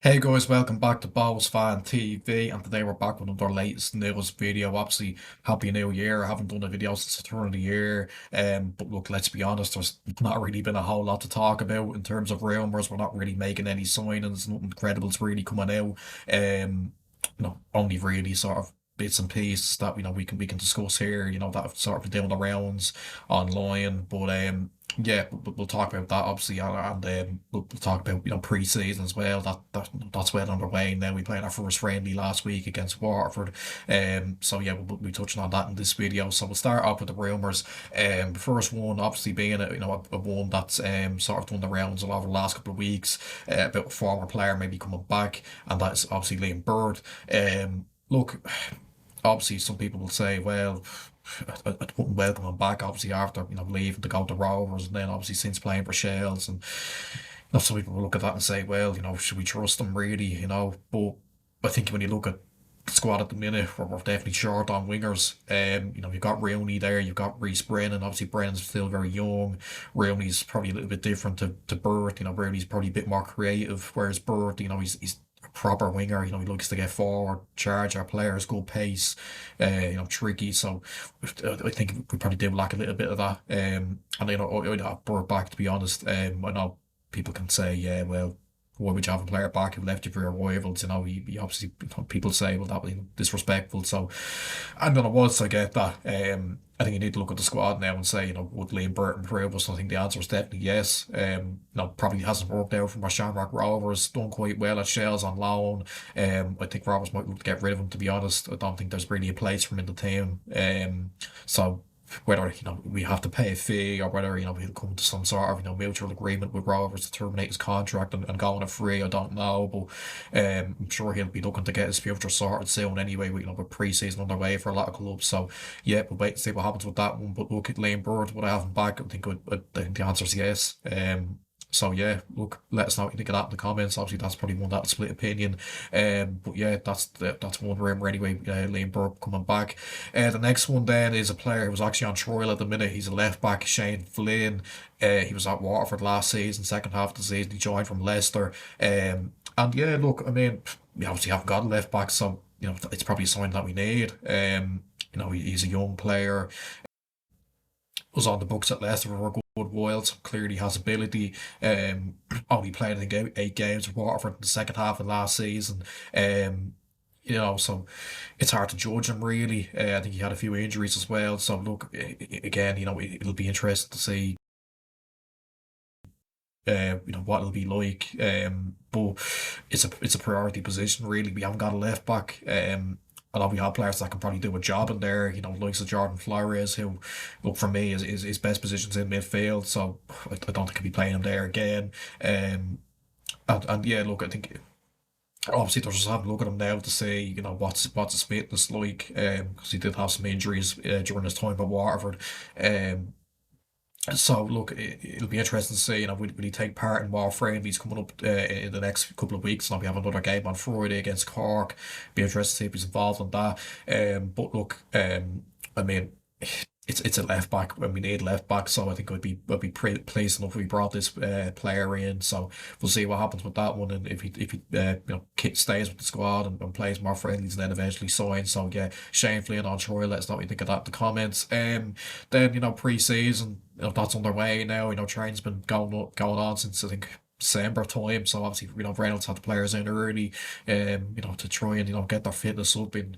Hey guys, welcome back to Bohs Fan TV, and today we're back with our latest news video. Obviously, Happy New Year. I haven't done a video since the turn of the year, but look, let's be honest, there's not really been a whole lot to talk about in terms of rumours. We're not really making any signings, nothing credible's really coming out. Only really sort of bits and pieces that we can discuss here, that have sort of been doing the rounds online. But yeah, we'll talk about that obviously, and we'll talk about pre-season as well. That's well underway now. We played our first friendly last week against Waterford, so yeah, we'll be touching on that in this video. So we'll start off with the rumours. The first one obviously being a one that's sort of done the rounds over the last couple of weeks, about a former player maybe coming back, and that's obviously Liam Burt. Look, obviously some people will say, well, I wouldn't welcome him back obviously after leaving to go to Rovers, and then obviously since playing for Shells, and some people will look at that and say, well, should we trust him really, but I think when you look at the squad at the minute, we're definitely short on wingers. You've got Rooney there, you've got Reece Brennan. Obviously, Brennan's still very young. Rooney's probably a little bit different to Burt. Rooney's probably a bit more creative, whereas Burt, he's a proper winger. He likes to get forward, charge our players, go pace, tricky. So I think we probably do lack a little bit of that. And I'd have Burt back, to be honest. I know people can say, yeah, well, why would you have a player back who left you for your rivals? He obviously, people say, well, that was disrespectful. So I'm gonna once I get that. I think you need to look at the squad now and say, would Liam Burton improve us? I think the answer is definitely yes. Probably hasn't worked out from our Shamrock Rovers, done quite well at Shells on loan. I think Rovers might look to get rid of him, to be honest. I don't think there's really a place for him in the team. So whether we have to pay a fee, or whether he'll come to some sort of mutual agreement with Rovers to terminate his contract and go on a free, I don't know. But I'm sure he'll be looking to get his future sorted soon anyway. With pre-season underway for a lot of clubs, so yeah, we'll wait and see what happens with that one. But look at Lane Bird, would I have him back? I think the answer is yes. So yeah, look, let us know what you think of that in the comments. Obviously, that's probably one that split opinion. But yeah, that's one rumor anyway. Liam Burke coming back. The next one then is a player who was actually on trial at the minute. He's a left back, Shane Flynn. He was at Waterford last season, second half of the season. He joined from Leicester. And yeah, look, I mean, we obviously haven't got a left back, so it's probably a sign that we need. He's a young player, was on the books at Leicester for a good while, so clearly has ability. Only played, I think, eight games for Waterford in the second half of last season. So it's hard to judge him really. I think he had a few injuries as well. So look, again, it'll be interesting to see. What it'll be like. But it's a priority position really. We haven't got a left back. I know we have players that can probably do a job in there, likes of Jordan Flores, who, look, for me, is his best position's in midfield, so I don't think he'll be playing him there again. And yeah, look, I think obviously they're just having a look at him now to say, what's his fitness like, because he did have some injuries during his time at Waterford. Um, so look, it'll be interesting to see. Will he take part in more friendlies coming up in the next couple of weeks? Now we have another game on Friday against Cork. Be interested to see if he's involved in that. But look, I mean, it's a left back when we need left back, so I think I'd be pleased enough if we brought this player in. So we'll see what happens with that one, and if he stays with the squad and plays more friendlies, and then eventually signs. So yeah, Shane Flynn on trial. Let us know what you think of that in the comments. Then pre-season, that's underway now. Training's been going on since I think December time. So obviously, Reynolds had the players in early, to try and get their fitness up and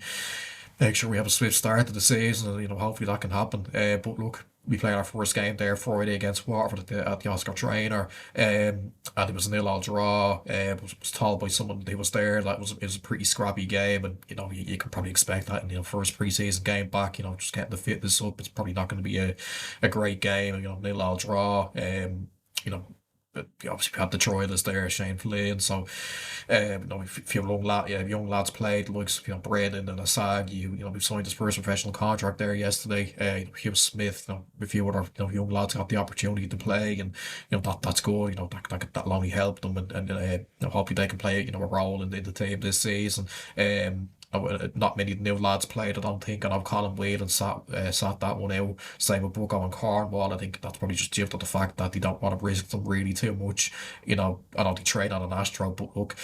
make sure we have a swift start to the season, and hopefully that can happen. But look, we played our first game there Friday against Waterford at the Oscar Trainer, and it was a 0-0 draw. Was told by someone who was there that it was a pretty scrappy game, and you can probably expect that in first pre-season game back. Just getting the fitness up, it's probably not going to be a great game. 0-0 draw. You know, but obviously we had the Troilers there, Shane Flynn. So, if young lads played, likes Brennan and Asag, we've signed his first professional contract there yesterday. Hugh Smith, a few other young lads got the opportunity to play, and that's good. That'll only help them, and hopefully they can play a role in the team this season. not many new lads played, I don't think. I know Colin Whelan sat that one out. Same with Bucko and Cornwall. I think that's probably just due to the fact that they don't want to risk them really too much. I know they train on an Astro, but look,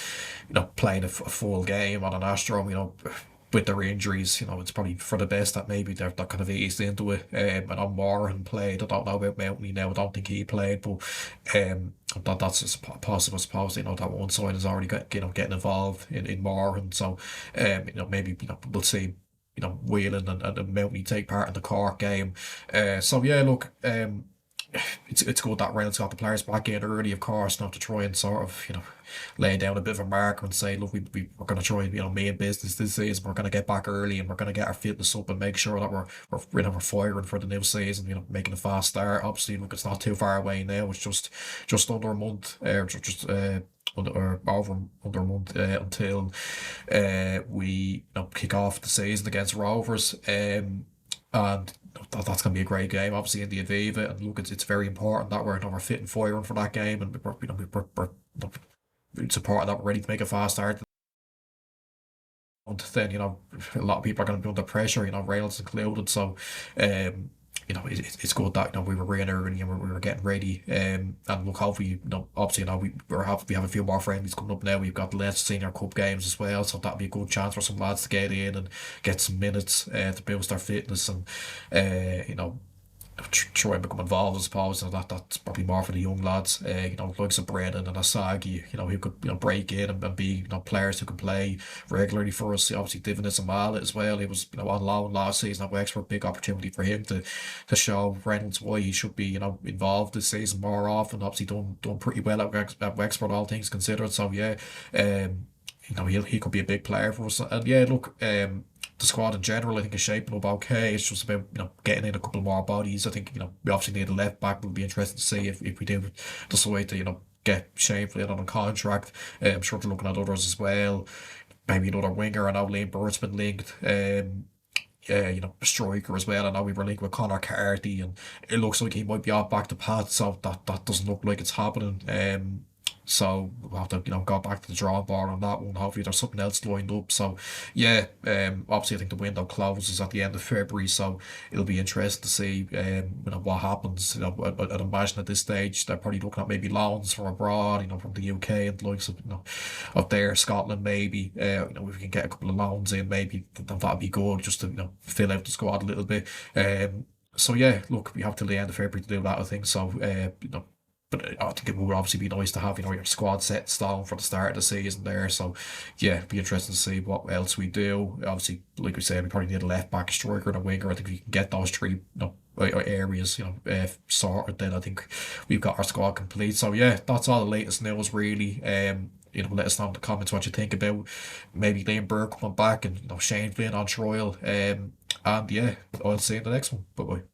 playing a full game on an Astro, with their injuries, it's probably for the best that maybe they're kind of eased into it. I know Moran played. I don't know about Mountney now. I don't think he played, but that's as possible. I suppose that one side is already getting involved in Moran. So maybe we'll see. Whelan and Mountney take part in the Cork game. So yeah, look, it's good that Reynolds got the players back in early, of course, not to try and sort of, lay down a bit of a marker and say, look, we're going to try, main business this season. We're going to get back early and we're going to get our fitness up and make sure that we're firing for the new season, making a fast start. Obviously, look, it's not too far away now. It's just under a month, just or over under a month until we kick off the season against Rovers. And that's going to be a great game, obviously in the Aviva. And look, it's very important that we're fit and firing for that game, and it's important that we're ready to make a fast start. And then a lot of people are going to be under pressure, Reynolds included. So, it's good that we were in early and we were getting ready. And look, hopefully, obviously, we have a few more friendlies coming up now. We've got the Leinster Senior Cup games as well, so that'll be a good chance for some lads to get in and get some minutes to boost their fitness and try and become involved, I suppose. That's probably more for the young lads. Likes of Brennan and Asagi, who could break in and be players who can play regularly for us. Obviously, Divinis Amala as well. He was on loan last season at Wexford. Big opportunity for him to show Reynolds why he should be involved this season more often. Obviously, done pretty well at Wexford, all things considered. So yeah, he could be a big player for us. And yeah, look, the squad in general, I think, is shaping up okay. It's just about getting in a couple more bodies. I think we obviously need a left back. It'll be interesting to see if we do decide to get Shane Flynn on a contract. I'm sure they're looking at others as well. Maybe another winger. I know Burt's been linked. Yeah, a striker as well. I know we were linked with Connor Carty, and it looks like he might be off back to Pat. So that doesn't look like it's happening. So we'll have to, go back to the drawing board on that one. Hopefully there's something else lined up. So yeah, obviously I think the window closes at the end of February, so it'll be interesting to see what happens. I'd imagine at this stage they're probably looking at maybe loans from abroad, from the UK and the likes of of there, Scotland maybe. If we can get a couple of loans in, maybe that'd be good just to fill out the squad a little bit. So yeah, look, we have till the end of February to do that, I think. So but I think it would obviously be nice to have, your squad set in stone for the start of the season there. So, yeah, it'd be interesting to see what else we do. Obviously, like we said, we probably need a left back, a striker, and a winger. I think if we can get those three, areas, sorted, then I think we've got our squad complete. So, yeah, that's all the latest news, really. Let us know in the comments what you think about maybe Liam Burt coming back and Shane Flynn on trial. And yeah, I'll see you in the next one. Bye bye.